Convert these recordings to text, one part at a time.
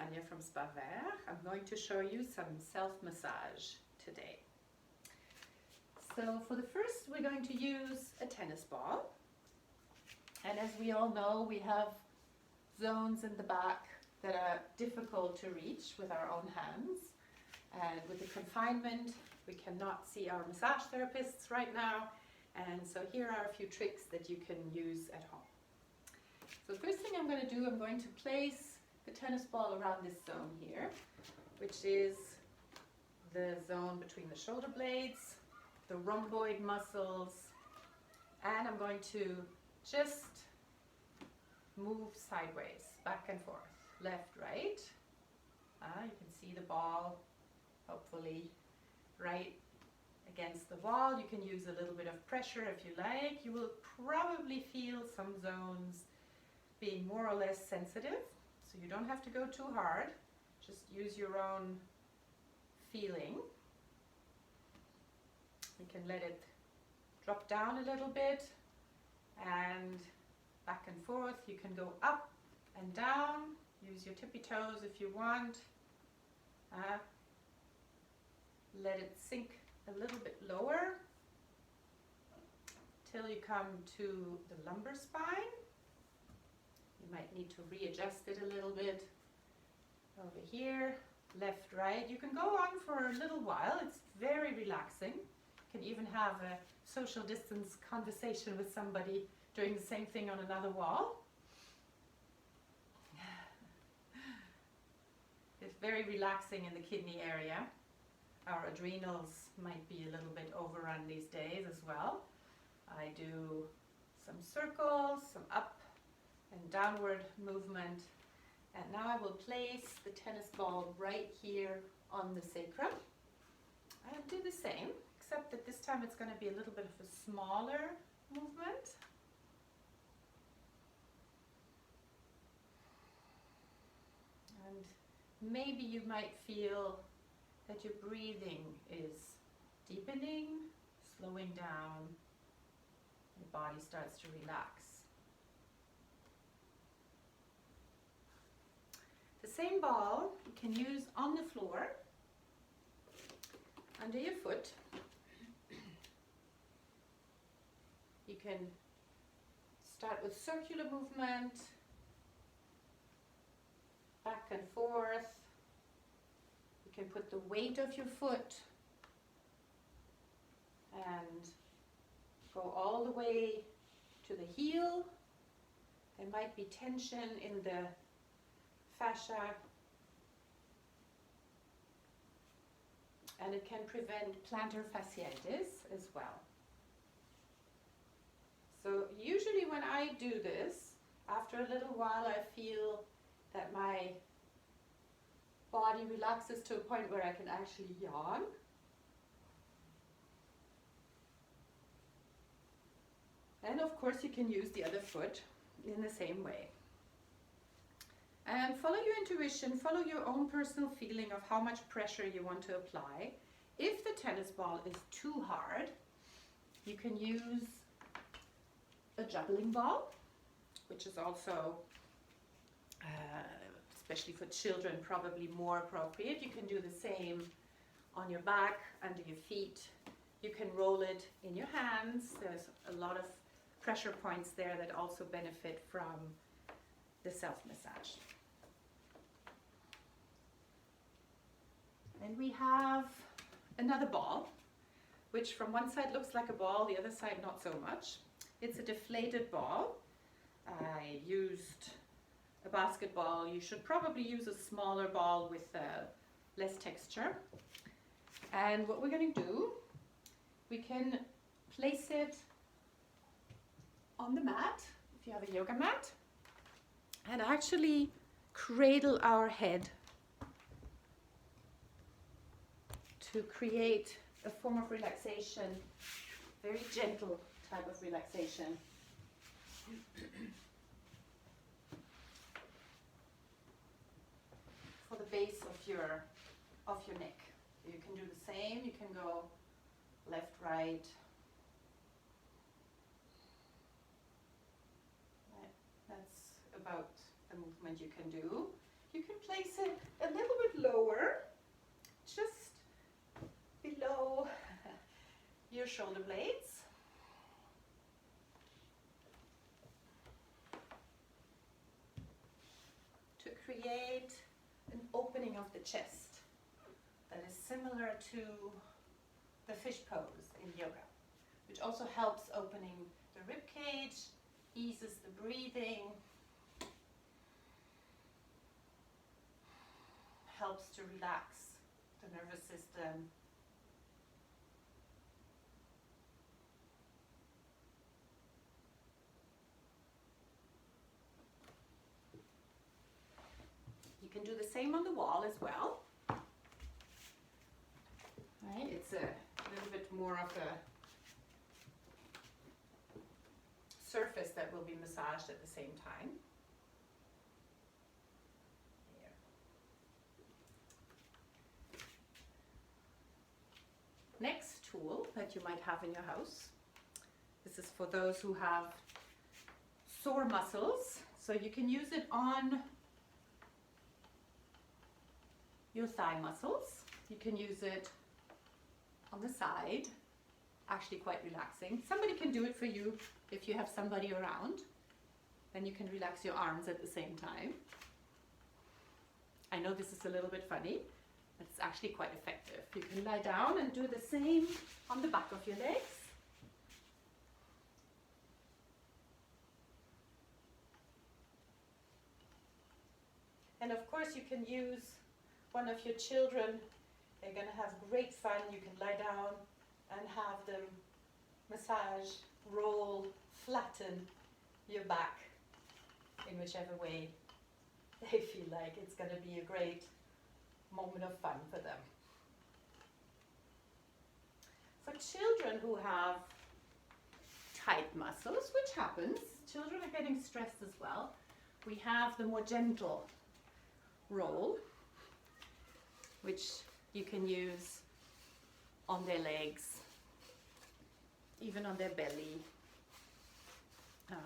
Anja from Spa Vert. I'm going to show you some self-massage today. So for the first, we're going to use a tennis ball. And as we all know, we have zones in the back that are difficult to reach with our own hands. And with the confinement, we cannot see our massage therapists right now. And so here are a few tricks that you can use at home. So the first thing I'm going to do, I'm going to place the tennis ball around this zone here, which is the zone between the shoulder blades, the rhomboid muscles, and I'm going to just move sideways, back and forth, left, right. You can see the ball, hopefully, right against the wall. You can use a little bit of pressure if you like. You will probably feel some zones being more or less sensitive, so you don't have to go too hard. Just use your own feeling. You can let it drop down a little bit and back and forth. You can go up and down. Use your tippy toes if you want. Let it sink a little bit lower till you come to the lumbar spine. You might need to readjust it a little bit. Over here, left, right. You can go on for a little while. It's very relaxing. You can even have a social distance conversation with somebody doing the same thing on another wall. It's very relaxing in the kidney area. Our adrenals might be a little bit overrun these days as well. I do some circles, some up and downward movement. And now I will place the tennis ball right here on the sacrum. And do the same, except that this time it's going to be a little bit of a smaller movement. And maybe you might feel that your breathing is deepening, slowing down, your body starts to relax. The same ball you can use on the floor, under your foot. You can start with circular movement, back and forth. You can put the weight of your foot and go all the way to the heel. There might be tension in the fascia, and it can prevent plantar fasciitis as well. So usually when I do this, after a little while I feel that my body relaxes to a point where I can actually yawn. And of course you can use the other foot in the same way. And follow your intuition, follow your own personal feeling of how much pressure you want to apply. If the tennis ball is too hard, you can use a juggling ball, which is also, especially for children, probably more appropriate. You can do the same on your back, under your feet. You can roll it in your hands. There's a lot of pressure points there that also benefit from the self-massage. And we have another ball, which from one side looks like a ball, the other side not so much. It's a deflated ball. I used a basketball. You should probably use a smaller ball with less texture. And what we're going to do, we can place it on the mat, if you have a yoga mat, and actually cradle our head to create a form of relaxation, very gentle type of relaxation. For the base of your neck. You can do the same, you can go left, right. That's about the movement you can do. You can place it a little bit lower, just below your shoulder blades. To create an opening of the chest that is similar to the fish pose in yoga, which also helps opening the rib cage, eases the breathing, helps to relax the nervous system. You can do the same on the wall as well. Right? It's a little bit more of a surface that will be massaged at the same time. There. Next tool that you might have in your house. This is for those who have sore muscles. So you can use it on your thigh muscles. You can use it on the side, actually quite relaxing. Somebody can do it for you if you have somebody around. Then you can relax your arms at the same time. I know this is a little bit funny, but it's actually quite effective. You can lie down and do the same on the back of your legs. And of course you can use one of your children. They're going to have great fun. You can lie down and have them massage, roll, flatten your back in whichever way they feel like. It's going to be a great moment of fun for them. For children who have tight muscles, which happens, children are getting stressed as well, we have the more gentle roll, which you can use on their legs, even on their belly. You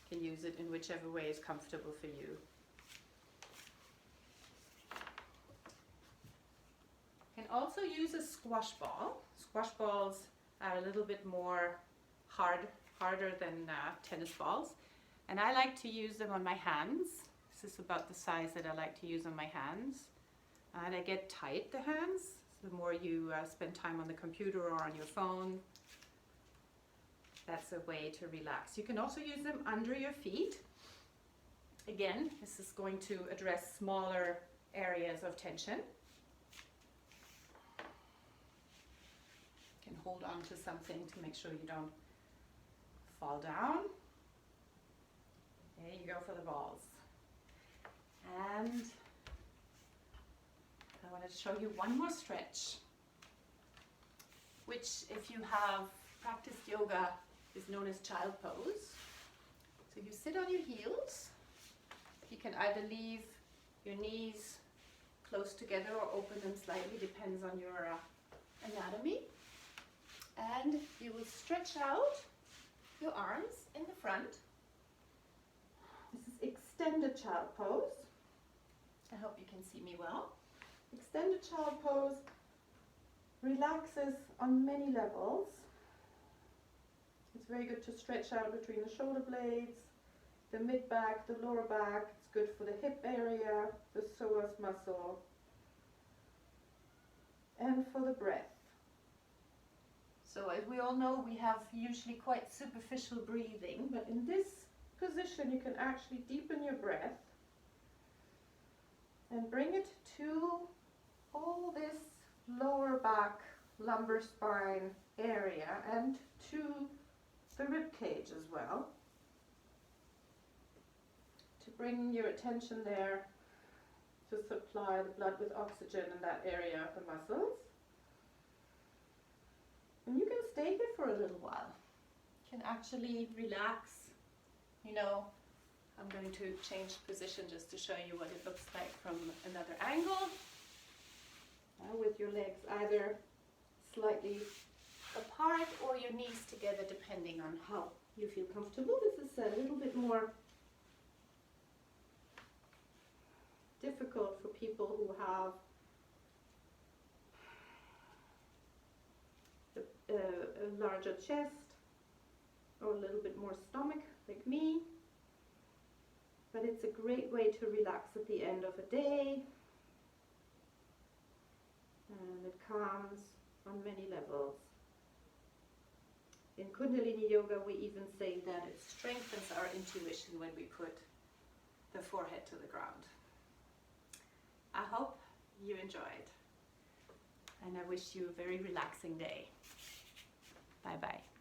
can use it in whichever way is comfortable for you. You can also use a squash ball. Squash balls are a little bit more harder than tennis balls, and I like to use them on my hands. This is about the size that I like to use on my hands. And I get tight, the hands. The more you spend time on the computer or on your phone, that's a way to relax. You can also use them under your feet. Again, this is going to address smaller areas of tension. You can hold on to something to make sure you don't fall down. There you go for the balls. And I want to show you one more stretch, which if you have practiced yoga is known as child pose. So you sit on your heels. You can either leave your knees close together or open them slightly, depends on your anatomy. And you will stretch out your arms in the front. This is extended child pose. I hope you can see me well. Extended child pose relaxes on many levels. It's very good to stretch out between the shoulder blades, the mid-back, the lower back. It's good for the hip area, the psoas muscle, and for the breath. So as we all know, we have usually quite superficial breathing, but in this position you can actually deepen your breath and bring it to all this lower back, lumbar spine area and to the rib cage as well. To bring your attention there to supply the blood with oxygen in that area of the muscles. And you can stay here for a little while. You can actually relax. You know, I'm going to change position just to show you what it looks like from another angle. With your legs either slightly apart or your knees together, depending on how you feel comfortable. This is a little bit more difficult for people who have a larger chest or a little bit more stomach like me. But it's a great way to relax at the end of a day, and it calms on many levels. In Kundalini Yoga we even say that it strengthens our intuition when we put the forehead to the ground. I hope you enjoyed, and I wish you a very relaxing day. Bye bye.